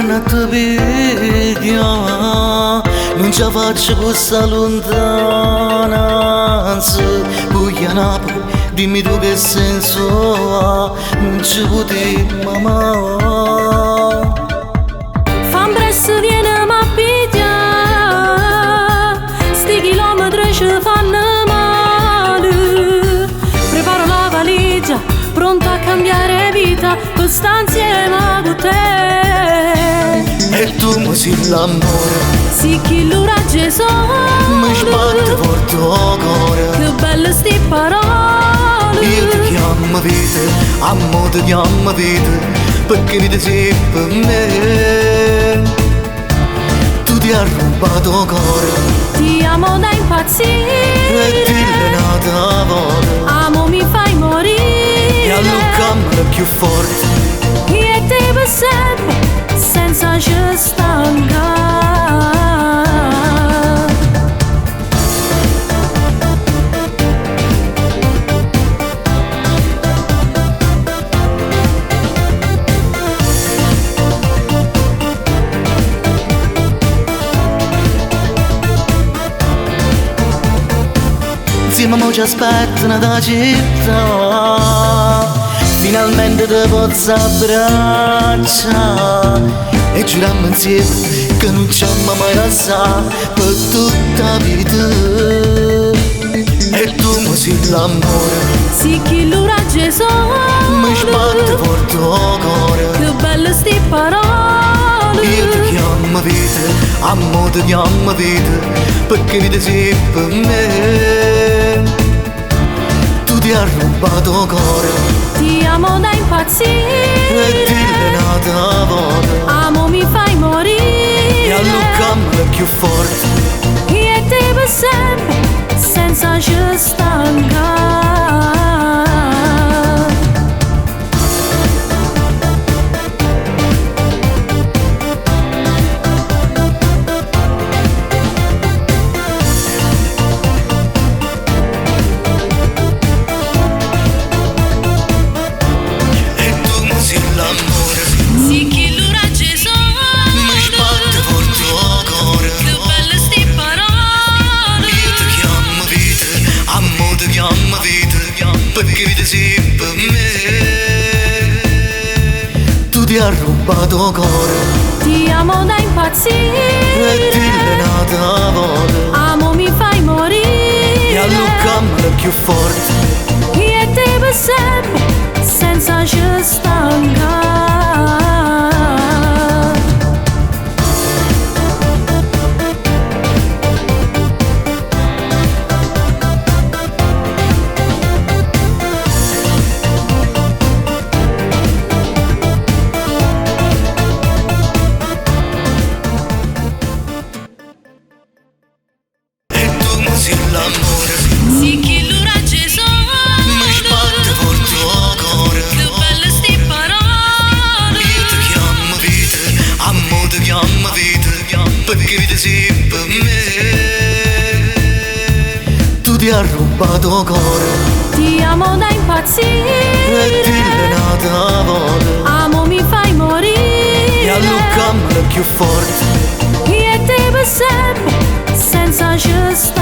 non ti piglia, non ce la faccio questa lontananza. Puglia Napoli, dimmi tu che senso ha, non ci potevi amare. Fan presto, vieni ma piglia, sti chilometri ci fanno male. Preparo la valigia, pronta a cambiare vita, per sta insieme con te. E tu mi sei l'amore, Sì, chi l'ora Gesù, mi sbatte forte il cuore. che belle sti parole. Io ti chiamo vita, amo ti chiamo vita, perché vita sei per me. Tu ti hai rubato il cuore Ti amo da e impazzire, ti l'hai nata voce. amo mi fai morire. E all'uccamera più forte, E te per sempre, senza ci stancare. insieme mo ci aspettano da città. Finalmente ti posso abbracciare e giurammo insieme che non ci amo mai lasciare per tutta la vita. E tu mi sei l'amore, Sì, chi l'ora Gesù, mi sbatte forte il cuore. che belle sti parole. Io ti chiamo vita, amo ti chiamo vita, perché vita sei per me. Tu ti hai rubato il cuore Ti amo da e impazzire, ti l'hai nata voce. amo mi fai E morire. all'uccamera più forte, E te per sempre, senza ci stancare. e tu mi sei l'amore, Sì, chi l'ora Gesù, mi sbatte forte il cuore. che belle sti parole. Io ti chiamo vita, amo ti chiamo vita, perché vita sei per me. Tu ti hai rubato il cuore Ti amo da e impazzire, ti l'hai nata voce. amo mi fai E morire. all'uccamera più forte, E te per sempre, senza ci stancare. e tu mi sei l'amore, Sì, chi l'ora Gesù, mi sbatte forte il cuore. che belle sti parole. Io ti chiamo vita, amo ti chiamo vita, perché vita sei per me. Tu ti hai rubato il cuore Ti amo da e impazzire, ti l'hai nata voce. amo mi fai E morire. all'uccamera più forte, E te per sempre, senza ci stancare.